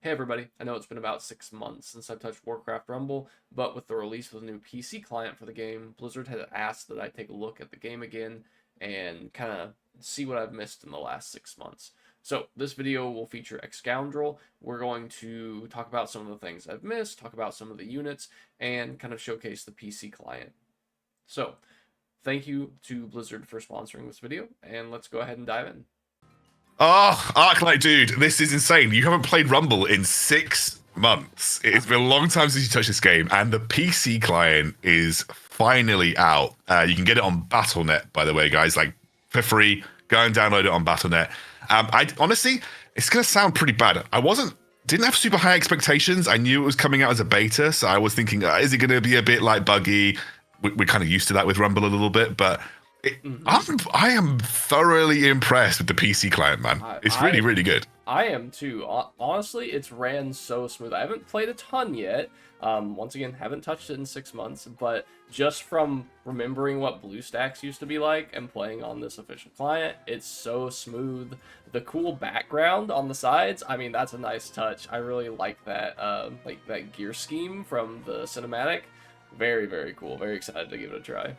Hey everybody, I know it's been about 6 months since I've touched Warcraft Rumble, but with the release of the new PC client for the game, Blizzard had asked that I take a look at the game again and kind of see what I've missed in the last 6 months. So this video will feature Excoundrel. We're going to talk about some of the things I've missed, talk about some of the units, and kind of showcase the PC client. So thank you to Blizzard for sponsoring this video, and let's go ahead and dive in. Oh, Arclight, dude, this is insane. You haven't played Rumble in 6 months. It's been a long time since you touched this game, and the PC client is finally out. You can get it on Battle.net, by the way, guys, like for free. Go and download it on Battle.net. I honestly, it's gonna sound pretty bad. Didn't have super high expectations. I knew it was coming out as a beta, so I was thinking, is it gonna be a bit like buggy? We're kind of used to that with Rumble a little bit, but. I am thoroughly impressed with the PC client, man. It's really good. I am too. Honestly, it's ran so smooth. I haven't played a ton yet. Once again, haven't touched it in 6 months, but just from remembering what BlueStacks used to be like and playing on this official client, it's so smooth. The cool background on the sides, I mean, that's a nice touch. I really like that gear scheme from the cinematic. Very cool. Very excited to give it a try.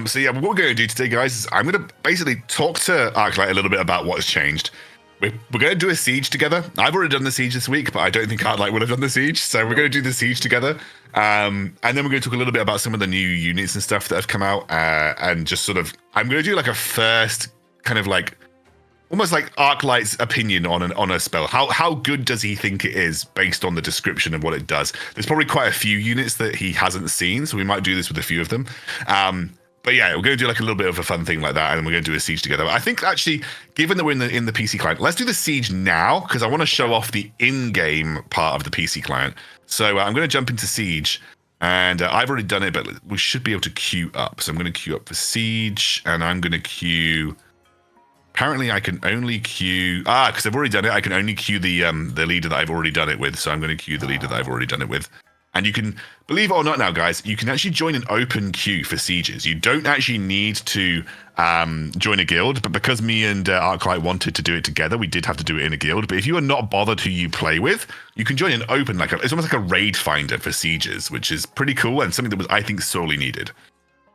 So yeah, what we're going to do today, guys, is I'm going to basically talk to Arclight a little bit about what's changed. We're going to do a siege together. I've already done the siege this week, but I don't think Arclight would have done the siege. So we're going to do the siege together. And then we're going to talk a little bit about some of the new units and stuff that have come out. And just sort of, I'm going to do like a first kind of like, almost like Arclight's opinion on a spell. How good does he think it is based on the description of what it does? There's probably quite a few units that he hasn't seen, so we might do this with a few of them. But yeah, we're going to do like a little bit of a fun thing like that, and then we're going to do a siege together. I think actually, given that we're in the PC client, let's do the siege now, because I want to show off the in-game part of the PC client. So I'm going to jump into siege, and I've already done it, but we should be able to queue up. So I'm going to queue up for siege, and I'm going to queue. Apparently, I can only queue because I've already done it. I can only queue the leader that I've already done it with. So I'm going to queue the leader that I've already done it with. And you can, believe it or not now, guys, you can actually join an open queue for sieges. You don't actually need to join a guild, but because me and Arclight wanted to do it together, we did have to do it in a guild. But if you are not bothered who you play with, you can join an open, it's almost like a raid finder for sieges, which is pretty cool and something that was, I think, sorely needed.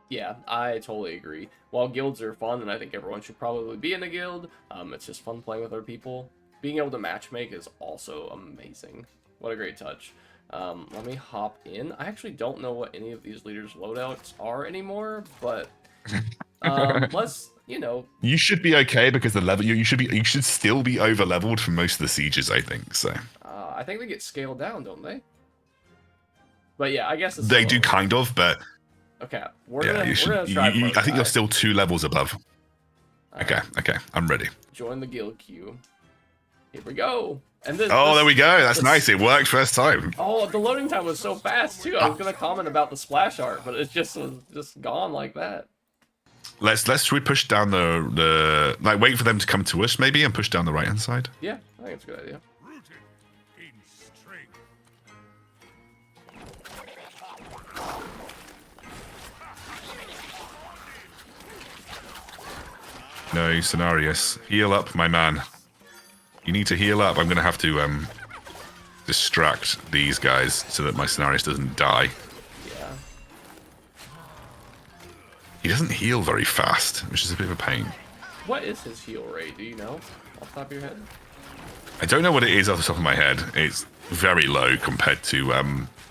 Yeah, I totally agree. While guilds are fun, and I think everyone should probably be in a guild, it's just fun playing with other people. Being able to matchmake is also amazing. What a great touch. Let me hop in. I actually don't know what any of these leaders' loadouts are anymore, but let's, You should be okay because the level you should still be over leveled for most of the sieges, I think. So. I think they get scaled down, don't they? But yeah, I guess they do kind of, but. Okay, we're gonna try. I think you're still 2 levels above. Okay, I'm ready. Join the guild queue. Here we go. And this, there we go. That's nice. It worked first time. Oh, the loading time was so fast too. I was gonna comment about the splash art, but it was just gone like that. Should we push down the wait for them to come to us maybe and push down the right hand side? Yeah, I think it's a good idea. No, Cenarius. Heal up, my man. You need to heal up. I'm going to have to distract these guys so that my Cenarius doesn't die. Yeah. He doesn't heal very fast, which is a bit of a pain. What is his heal rate? Do you know off the top of your head? I don't know what it is off the top of my head. It's very low compared to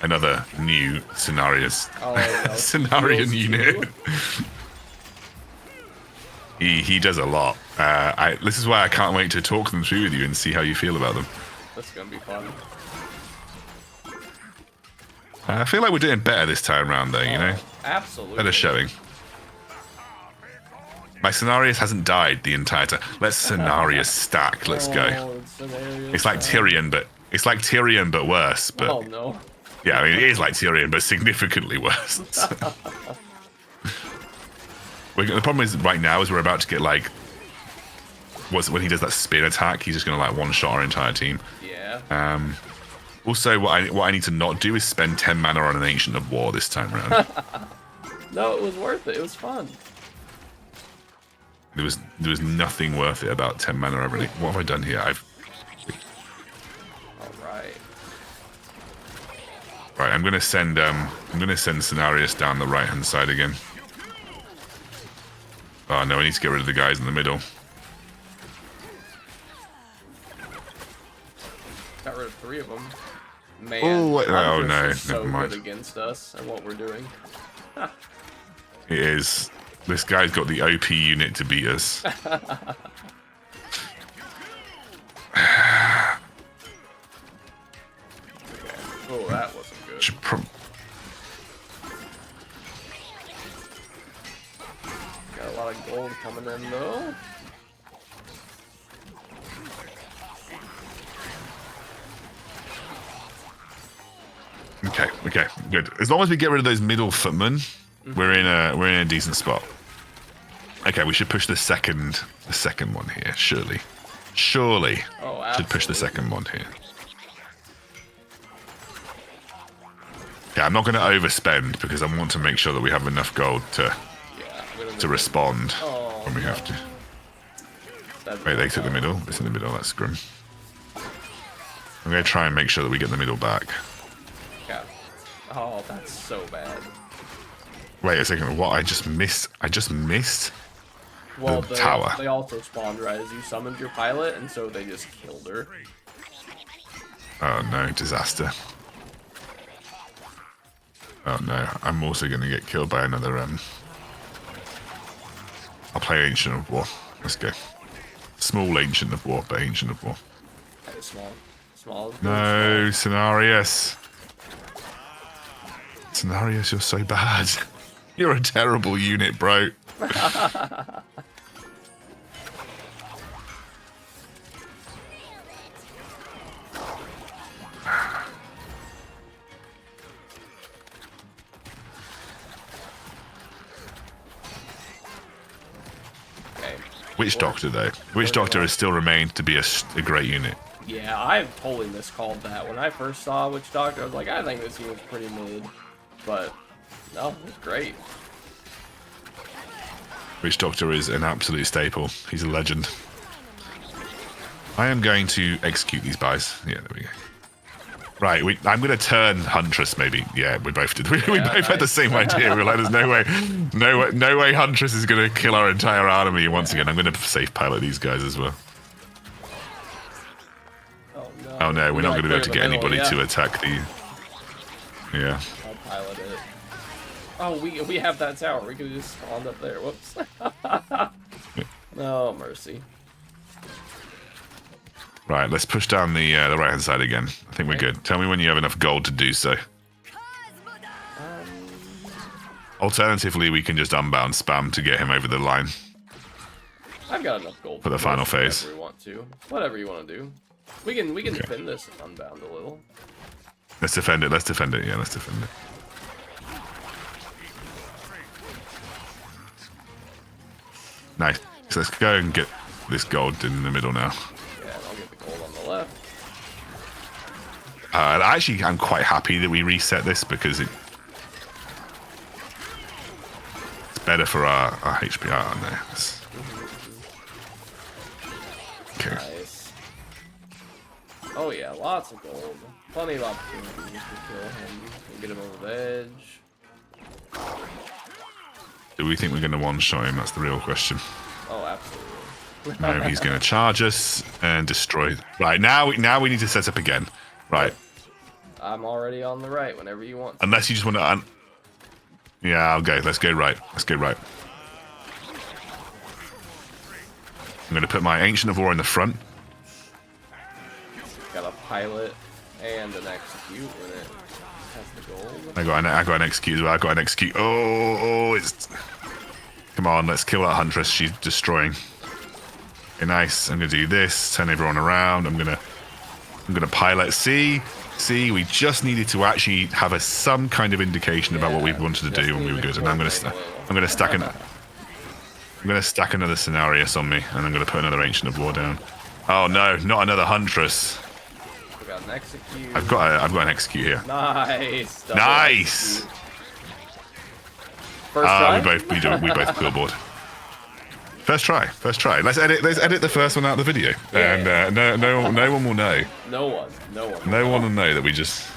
another new Cenarius. Cenarian unit. He does a lot. This is why I can't wait to talk them through with you and see how you feel about them. That's gonna be fun. I feel like we're doing better this time around, though. You know, absolutely better showing. My Cenarius hasn't died the entire time. Let's Cenarius stack. Let's go. It's like Tyrion, but worse. But oh no. Yeah, I mean it is like Tyrion, but significantly worse. The problem is right now is we're about to get like, when he does that spin attack, he's just gonna like one-shot our entire team. Yeah. Also, what I need to not do is spend 10 mana on an Ancient of War this time around. No, it was worth it. It was fun. There was nothing worth it about 10 mana already. What have I done here? right. Right, I'm gonna send Cenarius down the right hand side again. Oh no, I need to get rid of the guys in the middle. Got rid of 3 of them. Man, oh no, is so never mind. good against us and what we're doing. It is. This guy's got the OP unit to beat us. Oh, that wasn't good. Got a lot of gold coming in though. Okay, good. As long as we get rid of those middle footmen, we're in a decent spot. Okay, we should push the second one here. Surely, Oh, should push the second one here. Yeah, I'm not going to overspend because I want to make sure that we have enough gold to respond when we have to. Wait, they took the middle. It's in the middle. That's grim. I'm going to try and make sure that we get the middle back. Yeah. Oh, that's so bad. Wait a second. What? I just missed. Well, the tower. They also spawned right as you summoned your pilot, and so they just killed her. Oh no, disaster. Oh no, I'm also going to get killed by another I'll play Ancient of War. Let's go. Small Ancient of War, but Ancient of War. Okay, small. Small. No, Cenarius. Cenarius, you're so bad. You're a terrible unit, bro. Witch Doctor, though. Witch Doctor has still remained to be a great unit. Yeah, I totally miscalled that. When I first saw Witch Doctor, I was like, I think this unit's pretty mid. But, no, it's great. Witch Doctor is an absolute staple. He's a legend. I am going to execute these guys. Yeah, there we go. Right, I'm going to turn Huntress, maybe. Yeah, we both did. We both had the same idea. We were like, there's no way Huntress is going to kill our entire army once again. I'm going to safe pilot these guys as well. Oh no, we're not going to be able to get anybody to attack the... Yeah. I'll pilot it. Oh, we have that tower. We could have just spawned up there. Whoops. No mercy. Right, let's push down the right-hand side again. I think we're good. Tell me when you have enough gold to do so. Alternatively, we can just unbound spam to get him over the line. I've got enough gold for the final phase. Whatever you want to. Whatever you want to do. We can defend this and unbound a little. Let's defend it. Yeah, let's defend it. Nice. So let's go and get this gold in the middle now. Left. Actually, I'm quite happy that we reset this because it's better for our HP. Oh, no. Okay. Nice. Oh yeah, lots of gold. Plenty of opportunities to kill him and get him over the edge. Do we think we're going to one-shot him? That's the real question. Oh, absolutely. No, he's going to charge us and destroy. Right, now we need to set up again. Right. I'm already on the right whenever you want to. Unless you just want to... Yeah, I'll go. Let's go right. I'm going to put my Ancient of War in the front. Got a pilot and an execute when it has the gold. I got an execute as well. I got an execute. Oh, it's... Come on, let's kill that Huntress. She's destroying. Okay, nice. I'm gonna do this. Turn everyone around. I'm gonna pilot C. We just needed to actually have some kind of indication about what we wanted to do when we were good. And I'm gonna stack another Cenarius on me, and I'm gonna put another Ancient of War down. Oh no, not another Huntress. We got an execute. I've got an execute here. Nice. Nice. First try? We both billboard. First try. Let's edit the first one out of the video, and no one will know. No one will know that we just.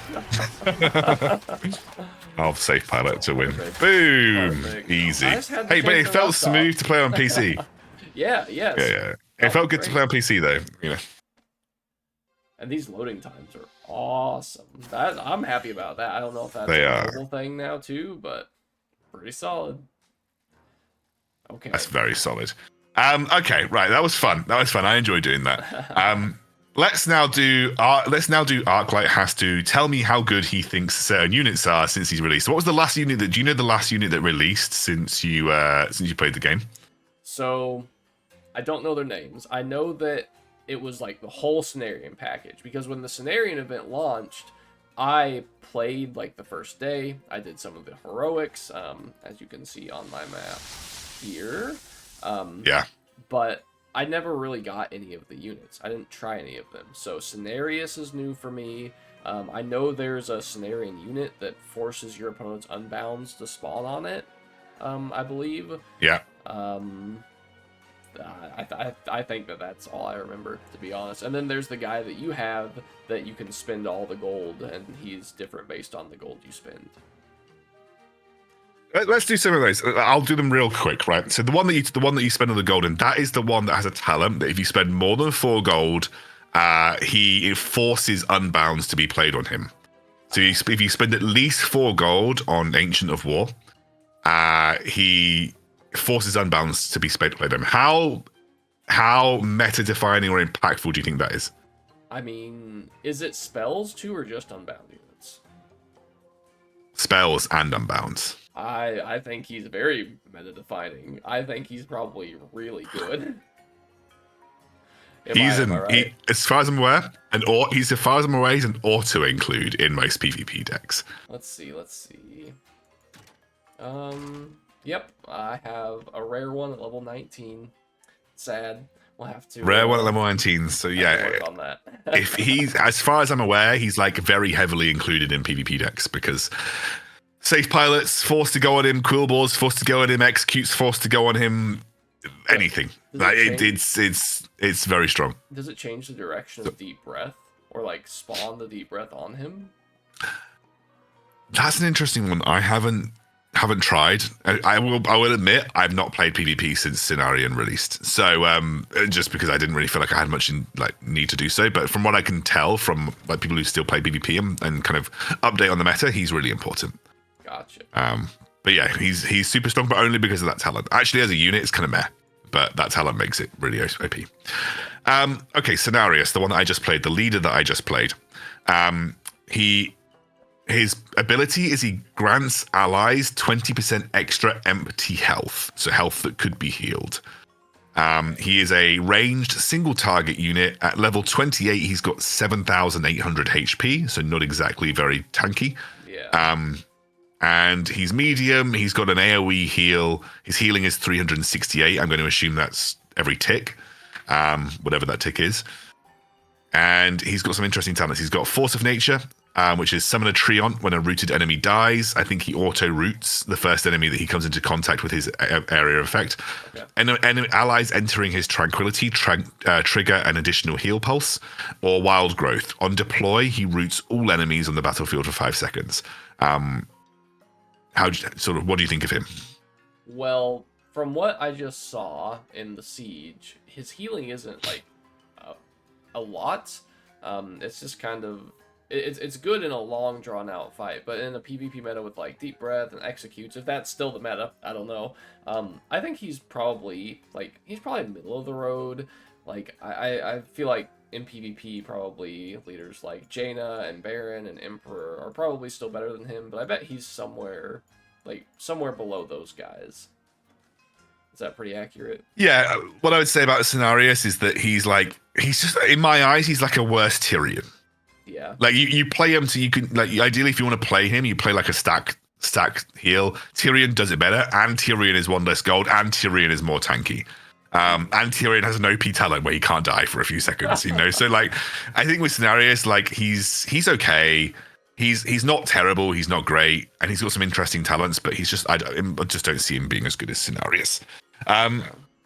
I'll safe pilot to win. Perfect. Boom, Perfect. easy. Hey, but it felt smooth to play on PC. Yeah. It felt good to play on PC though, you know. And these loading times are awesome. I'm happy about that. I don't know if that's a mobile thing now too, but pretty solid. Okay. That's very solid. Okay, right. That was fun. I enjoyed doing that. Let's now do Arclight has to tell me how good he thinks certain units are since he's released. So what was the last unit do you know the last unit that released since you played the game? So I don't know their names. I know that it was like the whole Cenarian package, because when the Cenarian event launched, I played like the first day. I did some of the heroics, as you can see on my map here. But I never really got any of the units. I didn't try any of them. So Cenarius is new for me. I know there's a Cenarian unit that forces your opponent's unbounds to spawn on it, I believe. Yeah. I think that's all I remember, to be honest. And then there's the guy that you have that you can spend all the gold, and he's different based on the gold you spend. Let's do some of those. I'll do them real quick, right? So the one that you spend on the gold in, that is the one that has a talent that if you spend more than 4 gold, it forces unbounds to be played on him. So if you spend at least 4 gold on Ancient of War, he forces unbounds to be played on him. How meta defining or impactful do you think that is? I mean, is it spells too, or just unbound units? Spells and unbounds. I think he's very meta defining. I think he's probably really good. As far as I'm aware, he's an auto include in most PvP decks. Let's see. Yep, I have a rare one at level 19. Sad. We'll have to rare one at level 19. So yeah, work on that. If he's, as far as I'm aware, he's like very heavily included in PvP decks because safe pilots forced to go on him, quill balls forced to go on him, executes forced to go on him, anything. Like it's very strong. Does it change the direction of deep breath, or like spawn the deep breath on him? That's an interesting one. I haven't tried. I will admit I've not played PvP since Cenarian released. So just because I didn't really feel like I had much need to do so. But from what I can tell from like people who still play PvP and kind of update on the meta, he's really important. Gotcha. But yeah, he's super strong, but only because of that talent. Actually, as a unit, it's kind of meh, but that talent makes it really OP. Okay, Cenarius, the one that I just played, the leader that I just played. His ability is he grants allies 20% extra empty health, so health that could be healed. He is a ranged single target unit. At level 28, he's got 7,800 HP, so not exactly very tanky. Yeah. And he's medium. He's got an AoE heal. His healing is 368. I'm going to assume that's every tick, whatever that tick is. And he's got some interesting talents. He's got Force of Nature, which is summon a Treant when a rooted enemy dies. I think he auto-roots the first enemy that he comes into contact with his area of effect. Okay. And allies entering his Tranquility trigger an additional heal pulse or Wild Growth. On deploy, he roots all enemies on the battlefield for 5 seconds. What do you think of him? Well, from what I just saw in the Siege, his healing isn't like a lot. It's just kind of it's good in a long drawn out fight, but in a PvP meta with like deep breath and executes, if that's still the meta, I don't know. I think he's probably middle of the road. Like I feel like in PvP probably leaders like Jaina and Baron and Emperor are probably still better than him, but I bet he's somewhere below those guys. Is that pretty accurate? Yeah, what I would say about Cenarius is that he's just, in my eyes, he's like a worse Tyrion. Yeah. Like you play him so you can, like, ideally if you want to play him, you play like a stack heal. Tyrion does it better, and Tyrion is 1 less gold, and Tyrion is more tanky. And Tyrion has an OP talent where he can't die for a few seconds, you know? So like, I think with Cenarius, like he's okay. He's not terrible. He's not great, and he's got some interesting talents. But he's just I just don't see him being as good as Cenarius.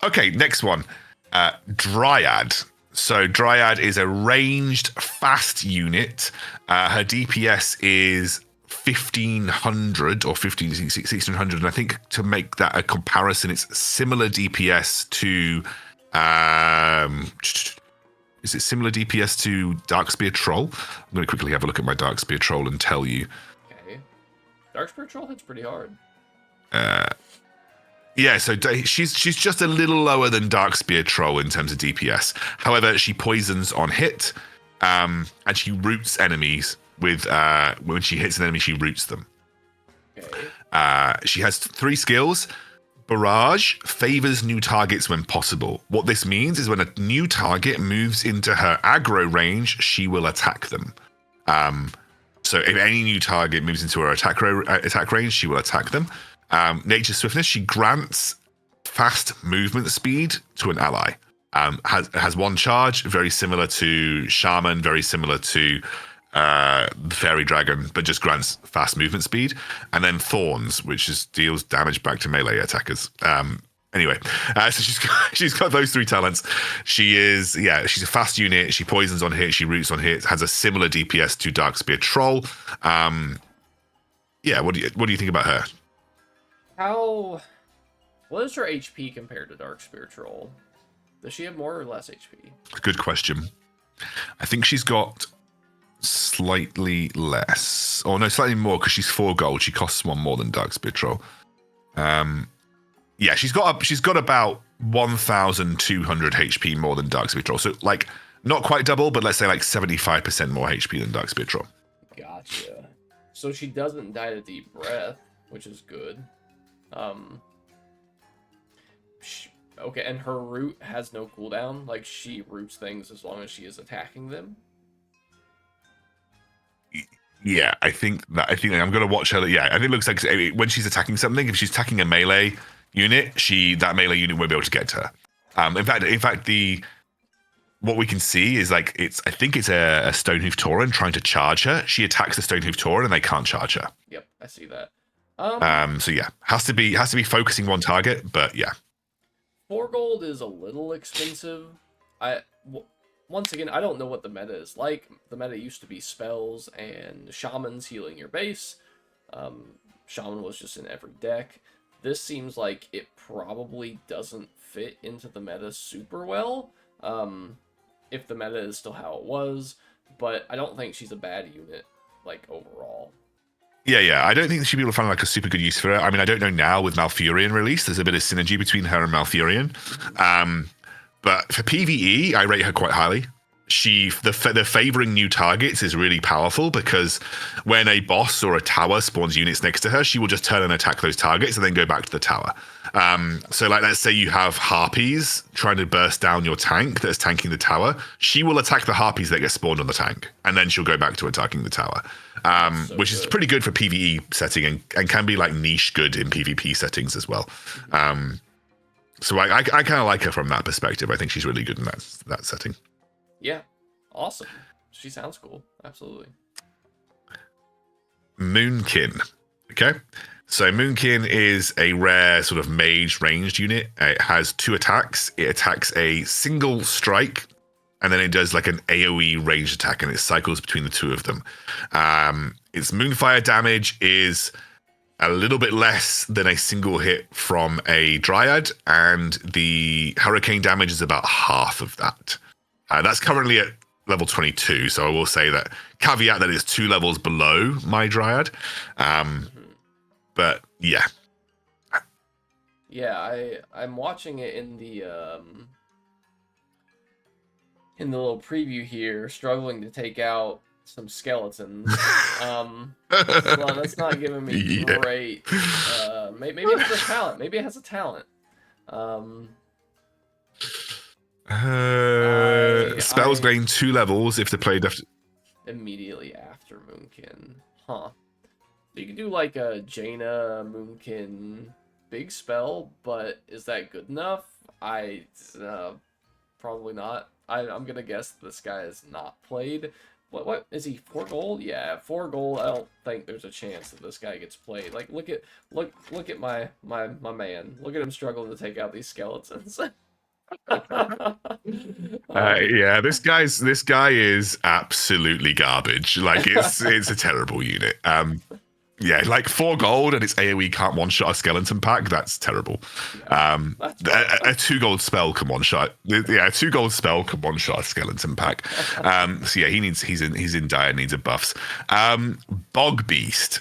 Okay, next one. Dryad. So Dryad is a ranged fast unit. Her DPS is 1500 or 1600. And I think to make that a comparison, it's similar DPS to... is it similar DPS to Darkspear Troll? I'm going to quickly have a look at my Darkspear Troll and tell you. Okay. Darkspear Troll hits pretty hard. Yeah, so she's just a little lower than Darkspear Troll in terms of DPS. However, she poisons on hit, and she roots enemies with when she hits an enemy, she roots them. Okay. She has 3 skills. Barrage favors new targets when possible. What this means is when a new target moves into her aggro range, she will attack them. So if any new target moves into her attack range, she will attack them. Nature's Swiftness, she grants fast movement speed to an ally. Has 1 charge, very similar to Shaman, very similar to Fairy Dragon, but just grants fast movement speed. And then Thorns, which deals damage back to melee attackers. Anyway, so she's got those 3 talents. She's a fast unit. She poisons on hit. She roots on hit. Has a similar DPS to Darkspear Troll. What do you think about her? What is her HP compared to Darkspear Troll? Does she have more or less HP? Good question. I think she's got slightly less. Or no, slightly more because she's 4 gold. She costs 1 more than Darkspear Troll. She's got about 1,200 HP more than Darkspear Troll. So like not quite double, but let's say like 75% more HP than Darkspear Troll. Gotcha. So she doesn't die to deep breath, which is good. Okay, and her root has no cooldown. Like she roots things as long as she is attacking them. Yeah, I think I'm gonna watch her. Yeah, I think it looks like when she's attacking something, if she's attacking a melee unit, that melee unit won't be able to get to her. In fact, what we can see is like I think it's a Stonehoof Tauren trying to charge her. She attacks the Stonehoof Tauren and they can't charge her. Yep, I see that. So yeah, has to be focusing one target, but yeah. 4 gold is a little expensive. Once again, I don't know what the meta is like. The meta used to be spells and shamans healing your base. Shaman was just in every deck. This seems like it probably doesn't fit into the meta super well. If the meta is still how it was, but I don't think she's a bad unit, like, overall. Yeah. I don't think she'd be able to find like a super good use for her. I mean, I don't know now with Malfurian release. There's a bit of synergy between her and Malfurian. But for PvE, I rate her quite highly. The favoring new targets is really powerful because when a boss or a tower spawns units next to her, she will just turn and attack those targets and then go back to the tower. So like, let's say you have harpies trying to burst down your tank that's tanking the tower. She will attack the harpies that get spawned on the tank, and then she'll go back to attacking the tower, which is pretty good for PvE setting and can be like niche good in PvP settings as well. So I kind of like her from that perspective. I think she's really good in that setting. Yeah, awesome. She sounds cool. Absolutely. Moonkin. Okay. So Moonkin is a rare sort of mage ranged unit. It has 2 attacks. It attacks a single strike, and then it does like an AoE ranged attack, and it cycles between the 2 of them. Its Moonfire damage is a little bit less than a single hit from a Dryad, and the Hurricane damage is about half of that. That's currently at level 22, so I will say that caveat that it's 2 levels below my Dryad. But yeah. Yeah, I'm watching it in the little preview here, struggling to take out some skeletons. Well, that's not giving me great. Maybe it has a talent. Maybe it has a talent. Spells gain 2 levels if the player immediately after Moonkin. Huh. So you can do like a Jaina Moonkin big spell, but is that good enough? Probably not. I'm gonna guess this guy is not played, What is he? 4 gold? Yeah, 4 gold. I don't think there's a chance that this guy gets played. Like, look at my man. Look at him struggling to take out these skeletons. Yeah, this guy is absolutely garbage. Like it's a terrible unit. Yeah, like 4 gold and its AoE can't one-shot a skeleton pack. That's terrible. Yeah, A 2 gold spell can one-shot. Yeah, a 2 gold spell can one-shot a skeleton pack. So yeah, he's in dire needs of buffs. Bog Beast.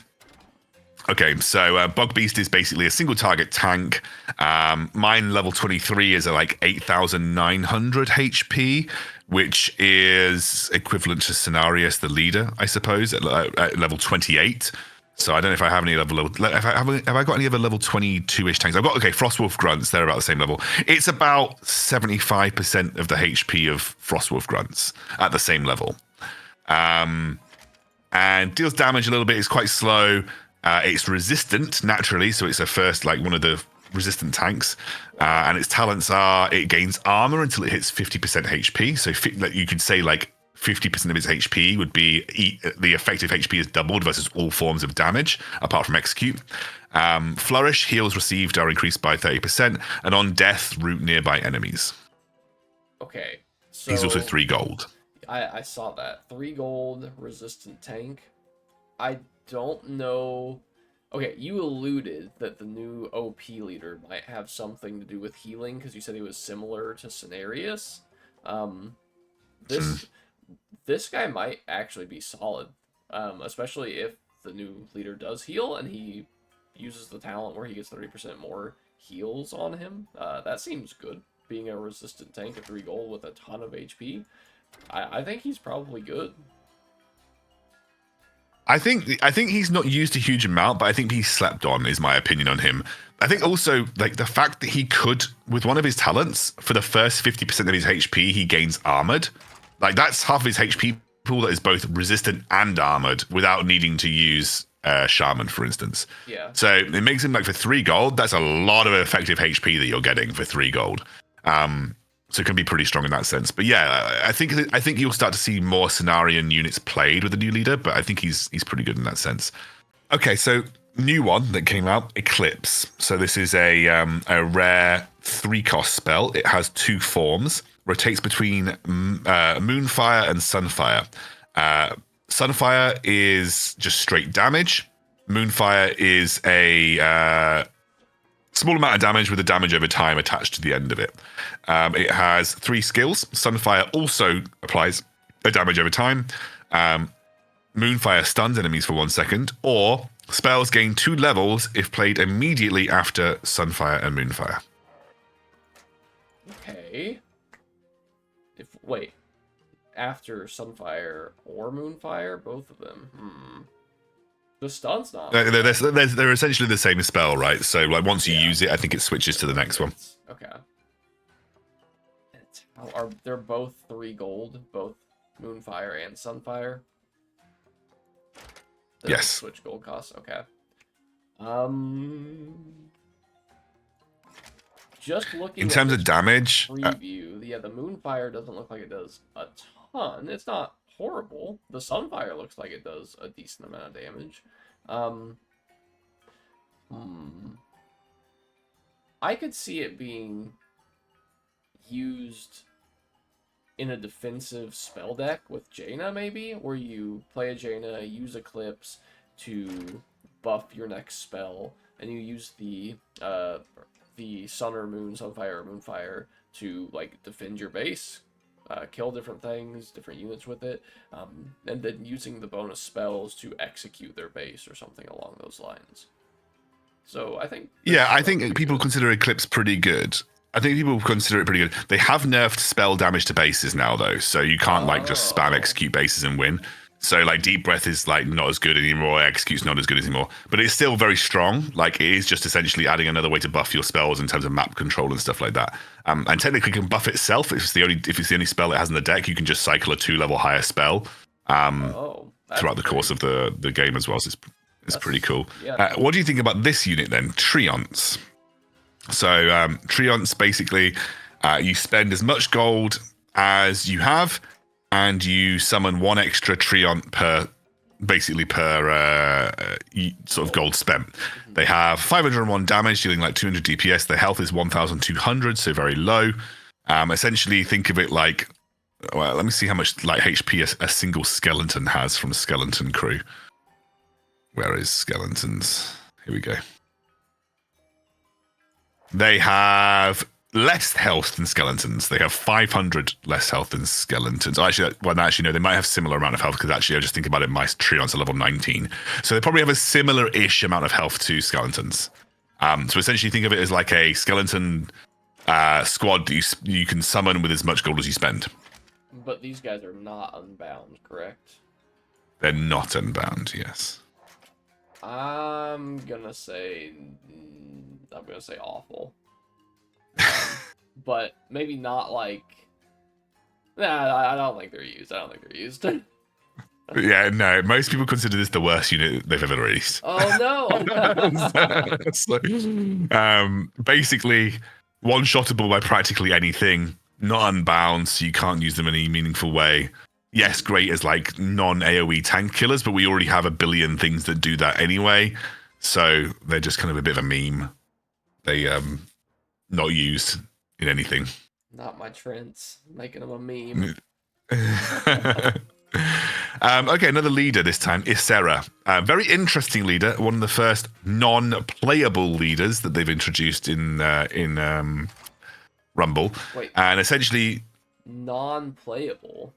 Okay, so Bug Beast is basically a single target tank. Mine level 23 is like 8,900 HP, which is equivalent to Cenarius, the leader, I suppose, at level 28. So I don't know if I have any level. Have I got any other level 22-ish tanks? I've got Frostwolf Grunts. They're about the same level. It's about 75% of the HP of Frostwolf Grunts at the same level, and deals damage a little bit. It's quite slow. It's resistant naturally, so it's a first like one of the resistant tanks, and its talents are it gains armor until it hits 50% HP. So you could say like 50% of its HP would be the effective HP is doubled versus all forms of damage apart from execute. Flourish, heals received are increased by 30%, and on death, root nearby enemies. Okay, so he's also 3 gold. I saw that 3 gold resistant tank. I don't know. Okay, you alluded that the new OP leader might have something to do with healing because you said he was similar to Cenarius. This guy might actually be solid, especially if the new leader does heal and he uses the talent where he gets 30% more heals on him. That seems good. Being a resistant tank at 3 gold with a ton of HP, I think he's probably good. I think he's not used a huge amount, but I think he's slept on, is my opinion on him. I think also like the fact that he could, with one of his talents, for the first 50% of his HP, he gains armored. Like that's half of his HP pool that is both resistant and armored without needing to use Shaman, for instance. Yeah. So it makes him like for 3 gold, that's a lot of effective HP that you're getting for 3 gold. So it can be pretty strong in that sense. But yeah, I think you'll start to see more Cenarian units played with the new leader, but I think he's pretty good in that sense. Okay, so new one that came out, Eclipse. So this is a rare 3-cost spell. It has 2 forms. Rotates between Moonfire and Sunfire. Sunfire is just straight damage. Moonfire is a small amount of damage with a damage over time attached to the end of it. It has 3 skills. Sunfire also applies a damage over time. Moonfire stuns enemies for 1 second, or spells gain 2 levels if played immediately after Sunfire and Moonfire. Okay. Wait, after Sunfire or Moonfire, both of them. The stun's not. They're essentially the same spell, right? So like once you use it, I think it switches to the next one. Okay. They're both 3 gold, both Moonfire and Sunfire? Yes. Switch gold costs. Okay. Just looking in terms of damage preview, yeah, the Moonfire doesn't look like it does a ton. It's not horrible. The Sunfire looks like it does a decent amount of damage. I could see it being used in a defensive spell deck with Jaina, maybe, where you play a Jaina, use Eclipse to buff your next spell, and you use the Sun or Moon, Sunfire or Moonfire to like defend your base, kill different things, different units with it, and then using the bonus spells to execute their base or something along those lines. So I think I think people consider Eclipse pretty good. I think people consider it pretty good. They have nerfed spell damage to bases now, though, so you can't like just spam execute bases and win. So like Deep Breath is like not as good anymore. Execute's not as good anymore, but it's still very strong. Like it is just essentially adding another way to buff your spells in terms of map control and stuff like that. And technically can buff itself if it's the only spell it has in the deck. You can just cycle a 2-level higher spell throughout the course of the game as well. So it's pretty cool. Yeah. What do you think about this unit then, Treants? So Treants basically you spend as much gold as you have. and you summon 1 extra Treant per sort of gold spent. They have 501 damage, dealing like 200 DPS. Their health is 1,200, so very low. Essentially, think of it like, well, let me see how much like HP a single skeleton has from Skeleton Crew. Where is skeletons? Here we go. They have less health than skeletons. They have 500 less health than skeletons. Actually, no, they might have similar amount of health because actually, I just think about it, my Treants are level 19. So they probably have a similar-ish amount of health to skeletons. So essentially, think of it as like a skeleton squad that you can summon with as much gold as you spend. But these guys are not unbound, correct? They're not unbound, yes. I'm gonna say awful. But maybe not like. Nah, I don't think they're used. Yeah, no. Most people consider this the worst unit they've ever released. Oh no! So, basically, one-shottable by practically anything. Not unbound, so you can't use them in any meaningful way. Yes, great as like non-AoE tank killers, but we already have a billion things that do that anyway. So they're just kind of a bit of a meme. They not used in anything. Not my Trents, making them a meme. Okay, another leader this time, Ysera. Very interesting leader. One of the first non-playable leaders that they've introduced in Rumble. Wait. And essentially... Non-playable?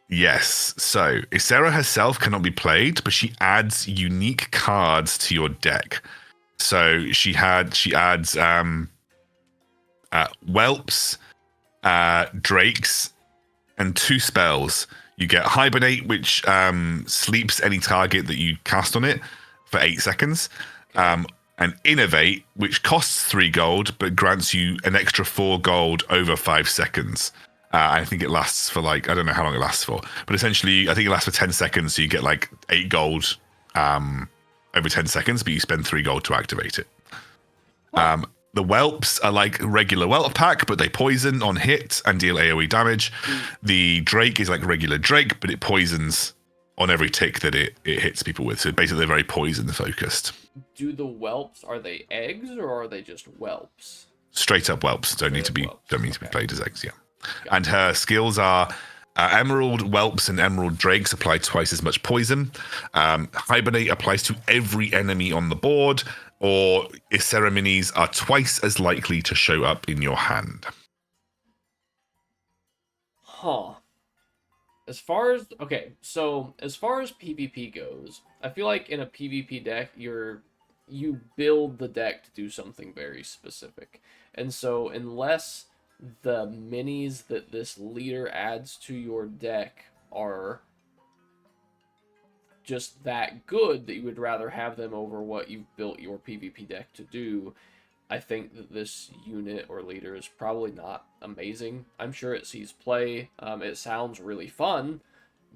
Yes. So, Ysera herself cannot be played, but she adds unique cards to your deck. So, she adds whelps, drakes, and 2 spells. You get Hibernate, which sleeps any target that you cast on it for 8 seconds. And Innovate, which costs 3 gold, but grants you an extra 4 gold over 5 seconds. I think it lasts for like, I don't know how long it lasts for, but essentially, I think it lasts for 10 seconds, so you get like 8 gold over 10 seconds, but you spend 3 gold to activate it. The whelps are like regular whelp pack, but they poison on hit and deal AoE damage. The drake is like regular drake, but it poisons on every tick that it hits people with. So basically, they're very poison focused. Do the whelps, are they eggs or are they just whelps? Straight up whelps. Don't need to be played as eggs. Yeah. And her skills are Emerald Whelps and Emerald Drakes apply twice as much poison. Hibernate applies to every enemy on the board, or Ysera minis are twice as likely to show up in your hand. Huh. As far as PvP goes, I feel like in a PvP deck, you build the deck to do something very specific. And so unless the minis that this leader adds to your deck are just that good that you would rather have them over what you've built your PvP deck to do, I think that this unit or leader is probably not amazing. I'm sure it sees play. It sounds really fun,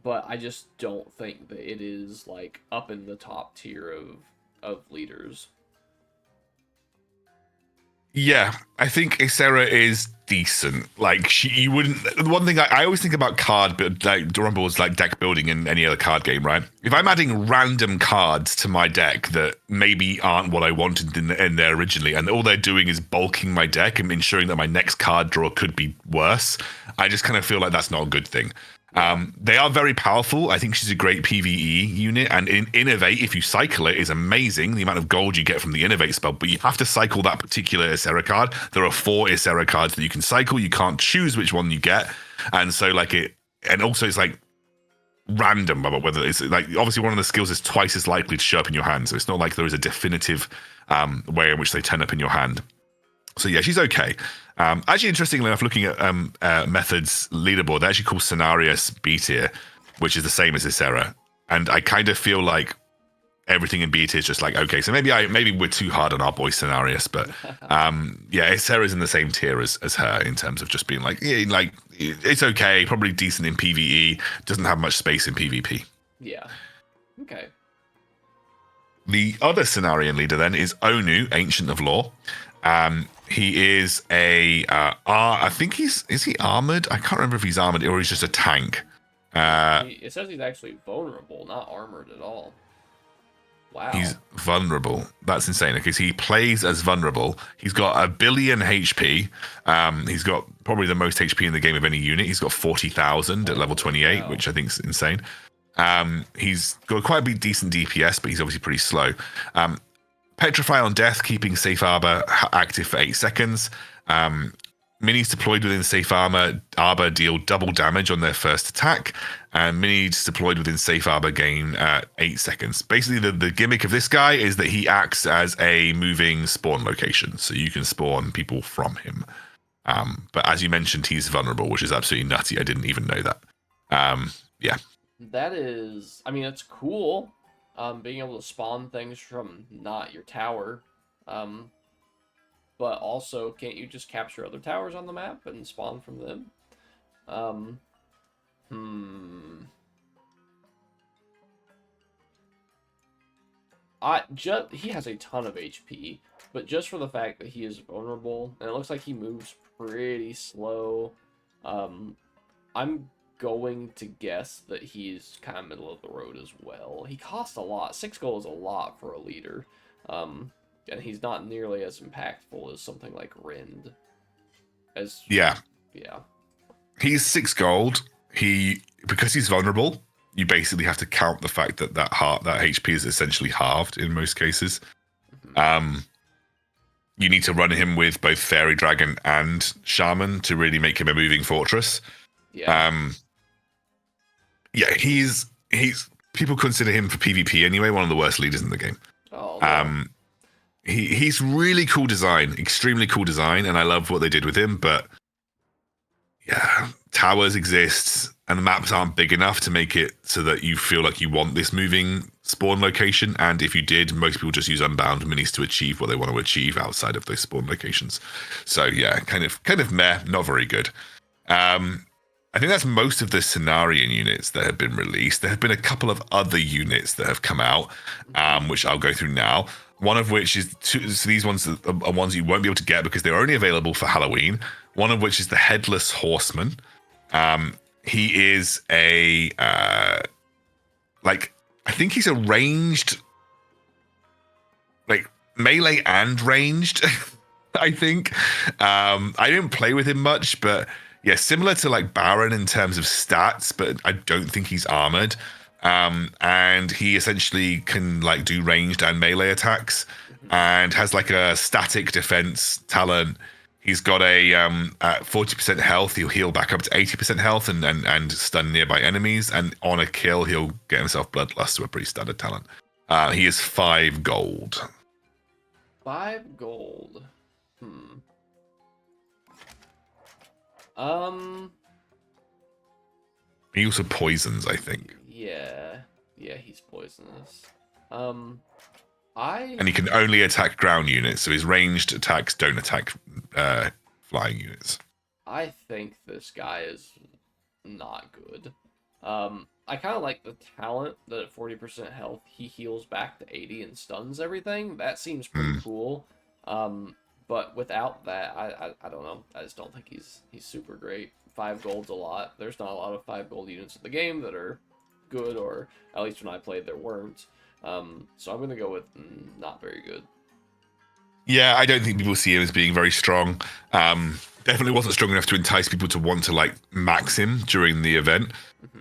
but I just don't think that it is like up in the top tier of leaders. Yeah, I think Ysera is decent. Like you wouldn't. The one thing I always think about but like Rumble is like deck building in any other card game, right? If I'm adding random cards to my deck that maybe aren't what I wanted in there originally, and all they're doing is bulking my deck and ensuring that my next card draw could be worse, I just kind of feel like that's not a good thing. They are very powerful. I think she's a great PvE unit, and in Innovate, if you cycle it, is amazing. The amount of gold you get from the Innovate spell, but you have to cycle that particular Ysera card. There are 4 Ysera cards that you can cycle. You can't choose which one you get, and so and also it's like random about whether it's like obviously one of the skills is twice as likely to show up in your hand. So it's not like there is a definitive way in which they turn up in your hand. So yeah, she's okay. Actually, interestingly enough, looking at Method's leaderboard, they actually call Cenarius B tier, which is the same as Ysera. And I kind of feel like everything in B tier is just like, okay, so maybe we're too hard on our boy Cenarius, but yeah, Ysera's in the same tier as her in terms of just being like, yeah, like it's okay, probably decent in PvE, doesn't have much space in PvP. Yeah. Okay. The other Cenarian leader then is Onu, Ancient of Law. He is I think is he armored? I can't remember if he's armored or he's just a tank. It says he's actually vulnerable, not armored at all. Wow. He's vulnerable. That's insane because he plays as vulnerable. He's got 1 billion HP. He's got probably the most HP in the game of any unit. He's got 40,000 at level 28, which I think is insane. He's got quite a bit decent DPS, but he's obviously pretty slow. Petrify on death, keeping safe arbor active for 8 seconds. Minis deployed within safe arbor deal double damage on their first attack, and minis deployed within safe arbor gain 8 seconds. Basically, the gimmick of this guy is that he acts as a moving spawn location, so you can spawn people from him. But as you mentioned, he's vulnerable, which is absolutely nutty. I didn't even know that. Yeah. That is, I mean, it's cool. Being able to spawn things from not your tower. But also, can't you just capture other towers on the map and spawn from them? He has a ton of HP, but just for the fact that he is vulnerable, and it looks like he moves pretty slow, I'm going to guess that he's kind of middle of the road as well. He costs a lot. 6 gold is a lot for a leader. And he's not nearly as impactful as something like Rend. Yeah. Yeah. He's 6 gold. Because he's vulnerable, you basically have to count the fact that that HP is essentially halved in most cases. Mm-hmm. You need to run him with both Fairy Dragon and Shaman to really make him a moving fortress. Yeah. Yeah, he's people consider him for PvP anyway one of the worst leaders in the game. Oh. No. He's really cool design, extremely cool design, and I love what they did with him, but yeah, towers exist and the maps aren't big enough to make it so that you feel like you want this moving spawn location, and if you did, most people just use unbound minis to achieve what they want to achieve outside of those spawn locations. So yeah, kind of meh, not very good. I think that's most of the Cenarian units that have been released. There have been a couple of other units that have come out, which I'll go through now. One of which is so these ones are ones you won't be able to get because they're only available for Halloween. One of which is the Headless Horseman. He is a I think he's a ranged, like melee and ranged. I think I didn't play with him much, but yeah, similar to like Baron in terms of stats, but I don't think he's armored. And he essentially can like do ranged and melee attacks, and has like a static defense talent. He's got a at 40% health, he'll heal back up to 80% health and stun nearby enemies. And on a kill, he'll get himself Bloodlust, to a pretty standard talent. He is 5 gold. 5 gold. He also poisons, I think. Yeah, he's poisonous. And he can only attack ground units, so his ranged attacks don't attack flying units. I think this guy is not good. I kind of like the talent that at 40% health, he heals back to 80 and stuns everything. That seems pretty cool. But without that, I don't know. I just don't think he's super great. 5 gold's a lot. There's not a lot of 5 gold units in the game that are good, or at least when I played, there weren't. So I'm going to go with not very good. Yeah, I don't think people see him as being very strong. Definitely wasn't strong enough to entice people to want to like max him during the event.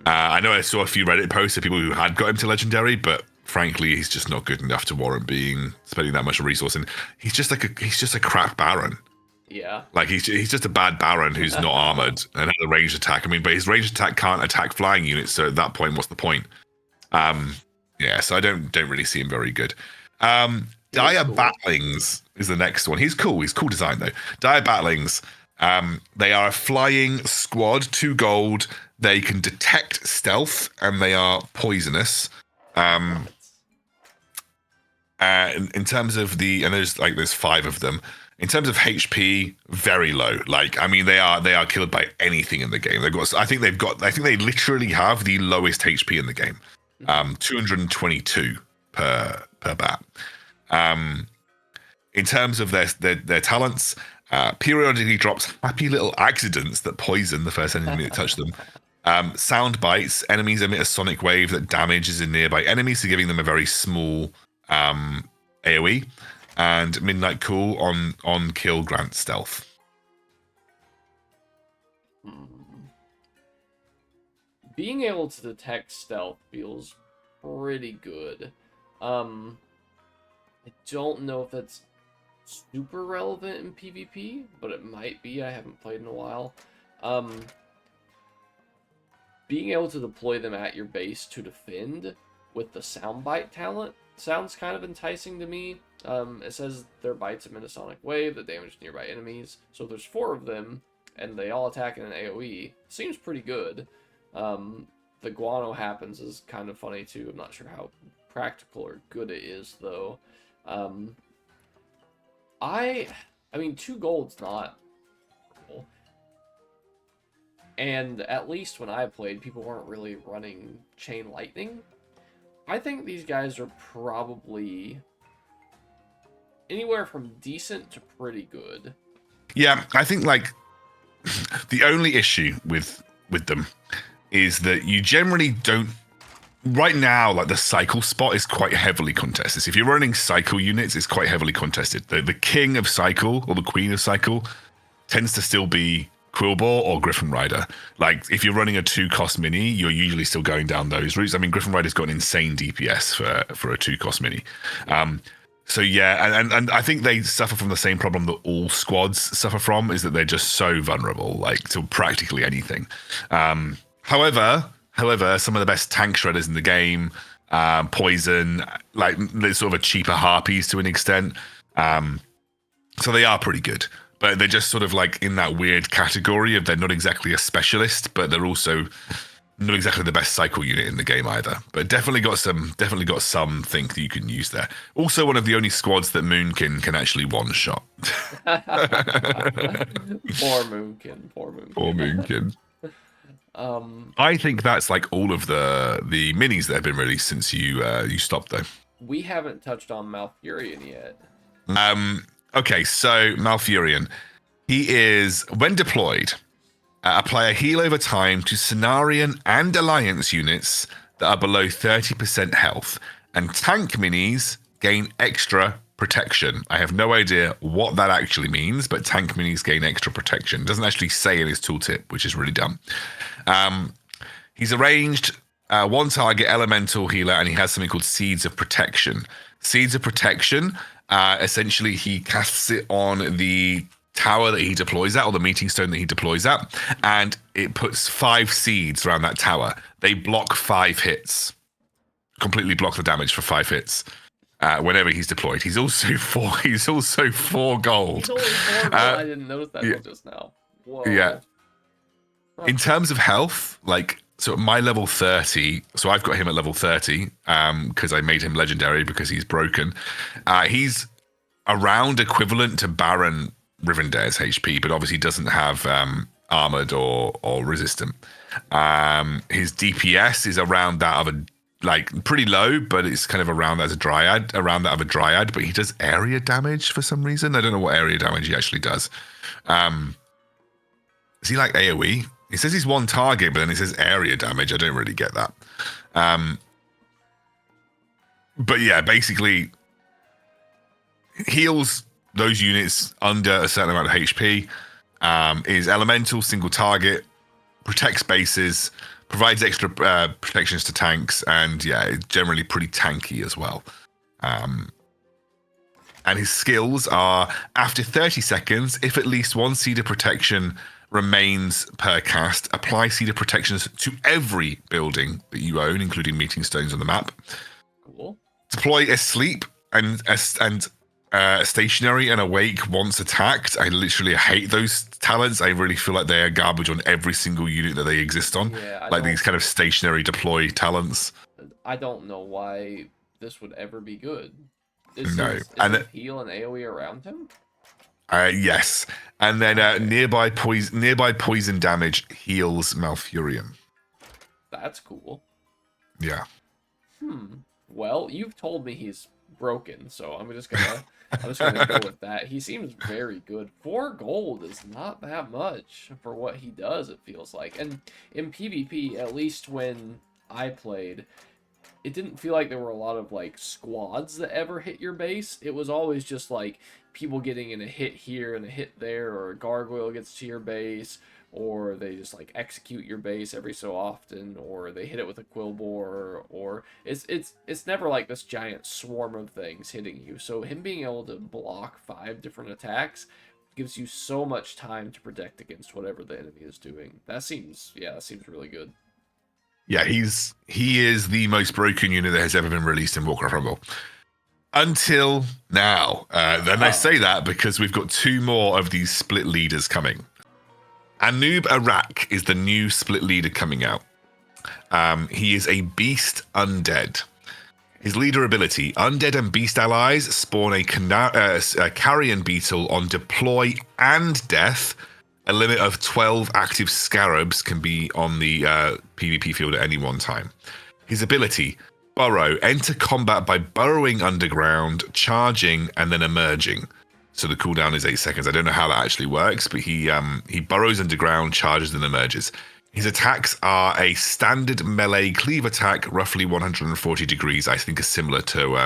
I know I saw a few Reddit posts of people who had got him to legendary, but frankly, he's just not good enough to warrant spending that much resource. And he's just a crap Baron. Yeah. Like he's just a bad Baron who's not armored and has a ranged attack. I mean, but his ranged attack can't attack flying units, so at that point, what's the point? Yeah, so I don't really see him very good. Dire cool. Batlings is the next one. He's cool. He's cool design though. Dire Batlings. They are a flying squad, 2 gold. They can detect stealth and they are poisonous. In terms of and there's 5 of them. In terms of HP, very low. Like, I mean, they are killed by anything in the game. I think they literally have the lowest HP in the game. 222 per bat. In terms of their talents, periodically drops happy little accidents that poison the first enemy that touch them. Sound bites. Enemies emit a sonic wave that damages a nearby enemy, so giving them a very small AoE. And Midnight Cool on kill grants stealth. Being able to detect stealth feels pretty good. I don't know if that's super relevant in PvP, but it might be. I haven't played in a while. Being able to deploy them at your base to defend with the soundbite talent sounds kind of enticing to me. It says their bites emit a sonic wave that damage nearby enemies. So if there's 4 of them, and they all attack in an AoE, seems pretty good. The guano happens is kind of funny too. I'm not sure how practical or good it is though. I mean 2 gold's not cool. And at least when I played, people weren't really running Chain Lightning. I think these guys are probably anywhere from decent to pretty good. Yeah, I think like the only issue with them is that you generally don't. Right now, like the cycle spot is quite heavily contested. So if you're running cycle units, it's quite heavily contested. The king of cycle or the queen of cycle tends to still be Quillbore or Griffin Rider. Like if you're running a 2-cost mini, you're usually still going down those routes. I mean, Griffin Rider's got an insane DPS for a 2-cost mini. So yeah, and I think they suffer from the same problem that all squads suffer from, is that they're just so vulnerable, like to practically anything. However, some of the best tank shredders in the game, poison, like they're sort of a cheaper harpies to an extent. So they are pretty good, but they're just sort of like in that weird category of they're not exactly a specialist, but they're also not exactly the best cycle unit in the game either. But definitely got something that you can use there. Also one of the only squads that Moonkin can actually one-shot. Poor Moonkin. Poor Moonkin. I think that's like all of the minis that have been released since you stopped though. We haven't touched on Malfurian yet. Okay, so Malfurian. He is, when deployed, apply a heal over time to Cenarian and Alliance units that are below 30% health, and tank minis gain extra protection. I have no idea what that actually means, but tank minis gain extra protection. It doesn't actually say in his tooltip, which is really dumb. He's arranged 1 target elemental healer, and he has something called Seeds of Protection. Seeds of Protection, essentially he casts it on the tower that he deploys at, or the meeting stone that he deploys at, and it puts 5 seeds around that tower. They block 5 hits. Completely block the damage for 5 hits. Whenever he's deployed. He's also 4 gold. He's only 4 gold. I didn't notice that until just now. Whoa. Yeah. In terms of health, like, so my level 30, so I've got him at level 30, because I made him legendary because he's broken. He's around equivalent to Baron Rivendare's HP, but obviously doesn't have armored or resistant. His DPS is around that of a, like, pretty low, but it's kind of around that of a dryad, but he does area damage for some reason. I don't know what area damage he actually does. Is he like AoE? He says he's 1 target, but then he says area damage. I don't really get that. But yeah, basically heals those units under a certain amount of HP, is elemental, single target, protects bases, provides extra protections to tanks, and yeah, it's generally pretty tanky as well. And his skills are, after 30 seconds, if at least 1 seed of protection remains per cast, apply seed of protections to every building that you own, including meeting stones on the map. Cool. Deploy asleep and stationary and awake once attacked. I literally hate those talents. I really feel like they are garbage on every single unit that they exist on. Yeah, like these kind of stationary deploy talents. I don't know why this would ever be good. Is heal and AoE around him? Yes. And then nearby poison damage heals Malfurian. That's cool. Yeah. Well, you've told me he's broken. So I'm just gonna go with that. He seems very good. 4 gold is not that much for what he does, it feels like. And in PvP, at least when I played, it didn't feel like there were a lot of like squads that ever hit your base. It was always just like people getting in a hit here and a hit there, or a gargoyle gets to your base, or they just like execute your base every so often, or they hit it with a quillbore, or it's never like this giant swarm of things hitting you. So him being able to block 5 different attacks gives you so much time to protect against whatever the enemy is doing. That seems really good. Yeah, he is the most broken unit that has ever been released in Warcraft Rumble. Until now. And I say that because we've got 2 more of these split leaders coming. Anub Arak is the new split leader coming out. He is a beast undead. His leader ability, undead and beast allies spawn a carrion beetle on deploy and death. A limit of 12 active scarabs can be on the PvP field at any one time. His ability, burrow, enter combat by burrowing underground, charging, and then emerging. So the cooldown is 8 seconds. I don't know how that actually works, but he burrows underground, charges, and emerges. His attacks are a standard melee cleave attack, roughly 140 degrees. I think is similar to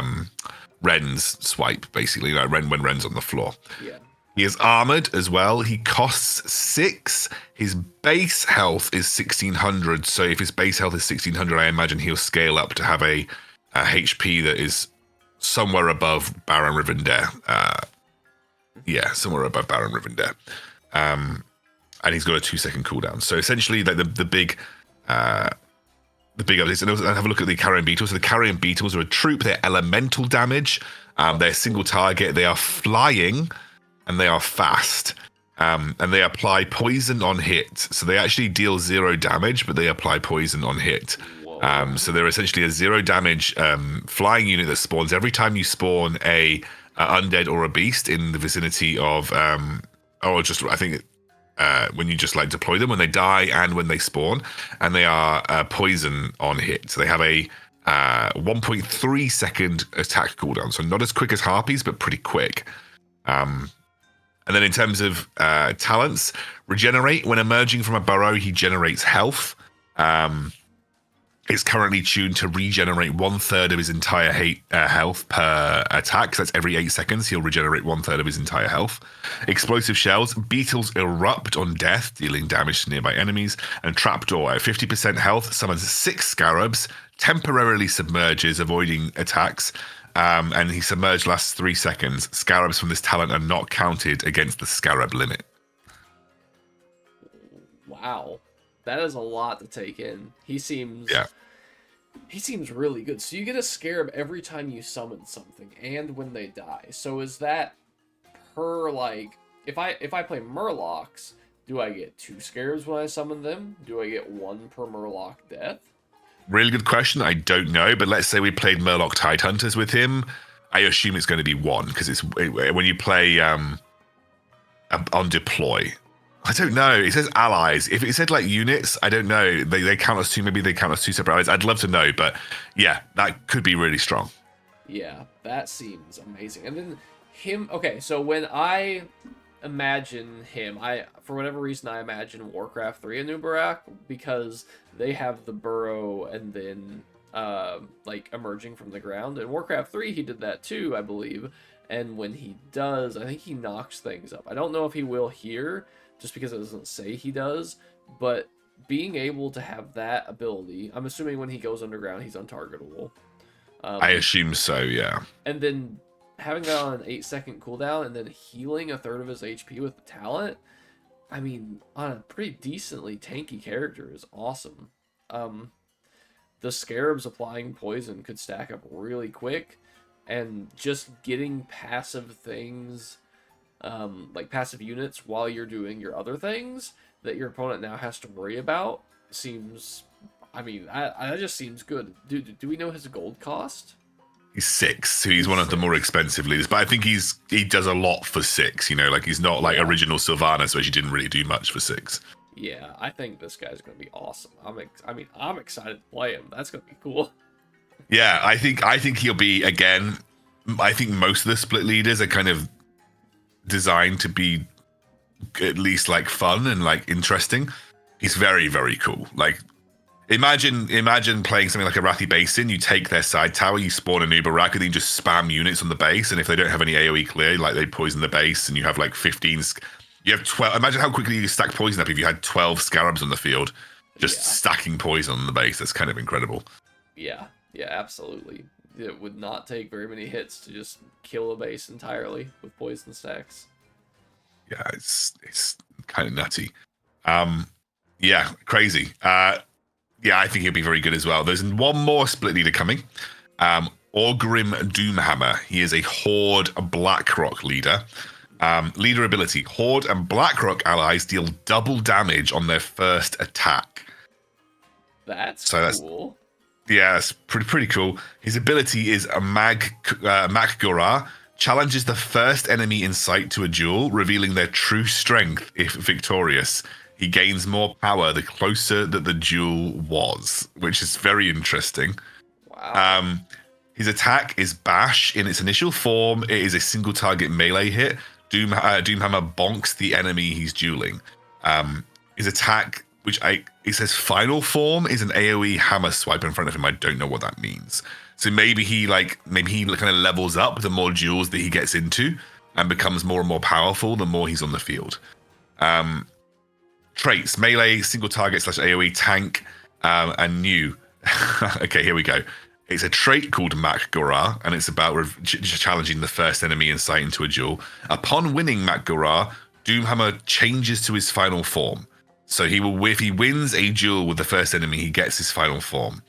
Ren's swipe, basically, like when Ren's on the floor. Yeah. He is armored as well. He costs 6. His base health is 1600. So if his base health is 1600, I imagine he'll scale up to have a HP that is somewhere above Baron Rivendare. Yeah, somewhere above Baron Rivendare. And he's got a 2-second cooldown. So essentially, like the big updates. And also have a look at the Carrion Beetles. So the Carrion Beetles are a troop. They're elemental damage. They're single target. They are flying. And they are fast, and they apply poison on hit. So they actually deal 0 damage, but they apply poison on hit. So they're essentially a 0 damage flying unit that spawns every time you spawn a undead or a beast in the vicinity of, when you just like deploy them, when they die and when they spawn, and they are poison on hit. So they have a 1.3 second attack cooldown. So not as quick as Harpies, but pretty quick. And then in terms of talents, regenerate. When emerging from a burrow, he generates health. It's currently tuned to regenerate 1/3 of his entire health per attack. So that's every 8 seconds. He'll regenerate 1/3 of his entire health. Explosive shells. Beetles erupt on death, dealing damage to nearby enemies. And trapdoor. At 50% health, summons 6 scarabs, temporarily submerges, avoiding attacks. And he submerged lasts 3 seconds. Scarabs from this talent are not counted against the scarab limit. Wow. That is a lot to take in. He seems really good. So you get a scarab every time you summon something and when they die. So is that per, like, if I play Murlocs, do I get 2 scarabs when I summon them? Do I get 1 per Murloc death? Really good question. I don't know, but let's say we played Murloc Tidehunters with him. I assume it's going to be 1 because it's when you play on deploy. I don't know. It says allies. If it said like units, I don't know. They count as 2. Maybe they count as 2 separate allies. I'd love to know, but yeah, that could be really strong. Yeah, that seems amazing. And then him. Okay, so when I imagine him, for whatever reason I imagine Warcraft 3 and Anub Arak because they have the burrow and then like emerging from the ground. In Warcraft 3 he did that too, I believe. And when he does, I think he knocks things up. I don't know if he will here, just because it doesn't say he does, but being able to have that ability, I'm assuming when he goes underground he's untargetable. I assume so, yeah. And then having that on an 8-second cooldown and then healing 1/3 of his HP with the talent, I mean, on a pretty decently tanky character is awesome. The scarabs applying poison could stack up really quick, and just getting passive things, like passive units while you're doing your other things that your opponent now has to worry about seems, I mean, that just seems good. Do we know his gold cost? He's 6, so he's one of the more expensive leaders. But I think he does a lot for 6. You know, like he's not like original Sylvanas, where she didn't really do much for 6. Yeah, I think this guy's gonna be awesome. I'm excited to play him. That's gonna be cool. Yeah, I think he'll be again I think most of the split leaders are kind of designed to be at least like fun and like interesting. He's very, very cool. Like imagine playing something like a Rathi Basin. You take their side tower, you spawn a new Barak, and then you just spam units on the base. And if they don't have any AoE clear, like they poison the base, and you have like 15. You have 12. Imagine how quickly you stack poison up if you had 12 scarabs on the field, just stacking poison on the base. That's kind of incredible. Yeah, absolutely. It would not take very many hits to just kill a base entirely with poison stacks. Yeah, it's kind of nutty. Yeah, crazy. Yeah, I think he'll be very good as well. There's one more split leader coming. Orgrim Doomhammer. He is a Horde Blackrock leader. Leader ability. Horde and Blackrock allies deal double damage on their first attack. That's cool. Yeah, it's pretty cool. His ability is a Mak-Gora. Challenges the first enemy in sight to a duel, revealing their true strength if victorious. He gains more power the closer that the duel was, which is very interesting. Wow. His attack is Bash. In its initial form, it is a single target melee hit. Doomhammer bonks the enemy he's dueling. His attack, it says final form, is an AoE hammer swipe in front of him. I don't know what that means. So maybe he kind of levels up the more duels that he gets into and becomes more and more powerful the more he's on the field. Traits: melee, single target / AoE, tank, and new. Okay, here we go. It's a trait called Mak-Gora, and it's about challenging the first enemy in sight into a duel. Upon winning Mak-Gora, Doomhammer changes to his final form. So if he wins a duel with the first enemy, he gets his final form.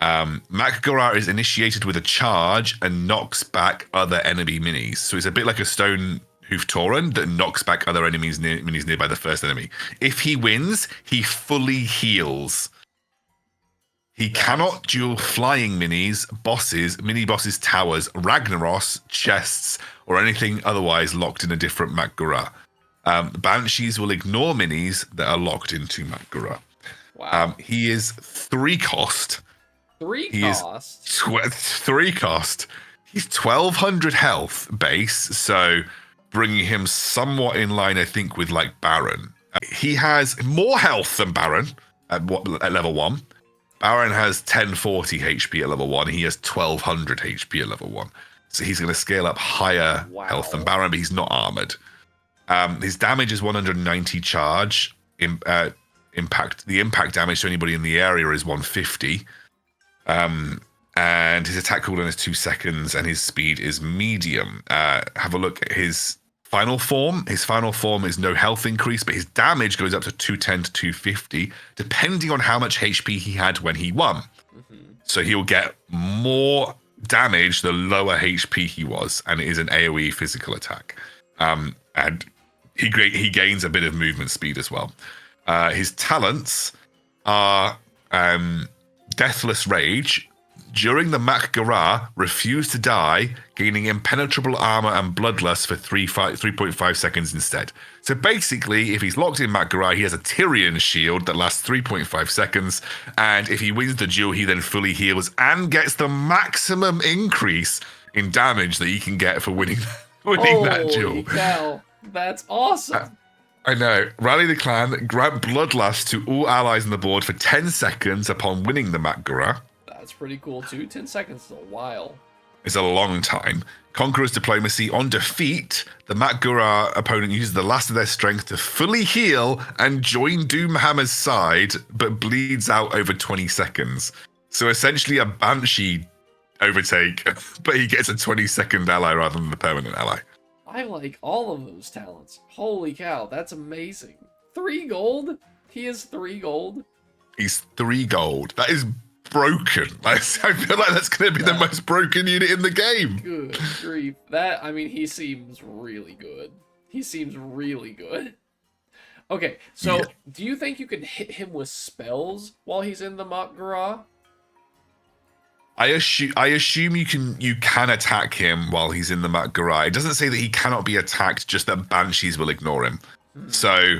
Mak-Gora is initiated with a charge and knocks back other enemy minis. So it's a bit like a stone hoof Tauren that knocks back other minis nearby the first enemy. If he wins, he fully heals. He cannot duel flying minis, bosses, mini-bosses, towers, Ragnaros, chests, or anything otherwise locked in a different Mak-Gora. Banshees will ignore minis that are locked into Mak-Gora. Wow. He is 3 cost. 3 cost? 3 cost. He's 1,200 health base, so bringing him somewhat in line, I think, with like Baron. He has more health than Baron at level 1. Baron has 1040 HP at level 1. He has 1,200 HP at level 1. So he's going to scale up higher health than Baron, but he's not armored. His damage is 190 charge. The impact damage to anybody in the area is 150. And his attack cooldown is 2 seconds, and his speed is medium. Have a look at his final form. His final form is no health increase, but his damage goes up to 210 to 250, depending on how much HP he had when he won. Mm-hmm. So he'll get more damage the lower HP he was, and it is an AoE physical attack. And he gains a bit of movement speed as well. His talents are Deathless Rage. During the Mak-Gora, refuse to die, gaining impenetrable armor and bloodlust for 3.5 seconds instead. So basically, if he's locked in Mak-Gora, he has a Tyrion shield that lasts 3.5 seconds, and if he wins the duel, he then fully heals and gets the maximum increase in damage that he can get for winning that duel. Holy cow, that's awesome. I know. Rally the clan, grant bloodlust to all allies on the board for 10 seconds upon winning the Mak-Gora. That's pretty cool too. 10 seconds is a while. It's a long time. Conqueror's Diplomacy. On defeat, the Mak-Gora opponent uses the last of their strength to fully heal and join Doomhammer's side, but bleeds out over 20 seconds. So essentially a Banshee overtake, but he gets a 20-second ally rather than the permanent ally. I like all of those talents. Holy cow, that's amazing. 3 gold? He is 3 gold? He's 3 gold. That is broken. I feel like that's going to be the most broken unit in the game. Good grief. He seems really good. He seems really good. Okay, so do you think you can hit him with spells while he's in the Mak-Gora? I assume you can attack him while he's in the Mak-Gora. It doesn't say that he cannot be attacked, just that Banshees will ignore him. So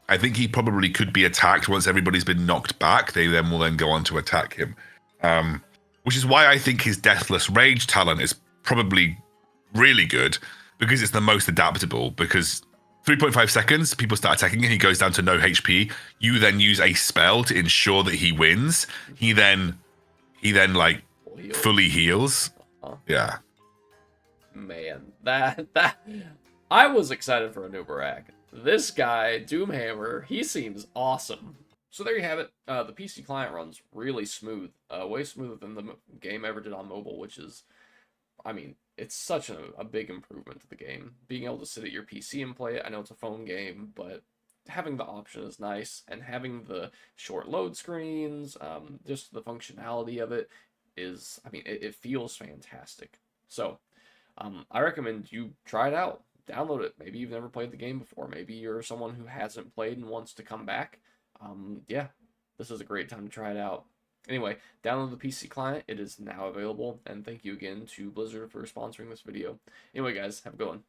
I think he probably could be attacked once everybody's been knocked back. They then will go on to attack him. Which is why I think his Deathless Rage talent is probably really good because it's the most adaptable. Because 3.5 seconds, people start attacking and he goes down to no HP. You then use a spell to ensure that he wins. He then like fully heals. Yeah. Man, that I was excited for Anub. This guy, Doomhammer, he seems awesome. So there you have it. The PC client runs really smooth, way smoother than the game ever did on mobile, which is, I mean, it's such a big improvement to the game. Being able to sit at your PC and play it, I know it's a phone game, but having the option is nice, and having the short load screens, just the functionality of it is, I mean, it feels fantastic. So, I recommend you try it out, download it. Maybe you've never played the game before. Maybe you're someone who hasn't played and wants to come back. Yeah, this is a great time to try it out. Anyway, download the PC client. It is now available, and thank you again to Blizzard for sponsoring this video. Anyway, guys, have a good one.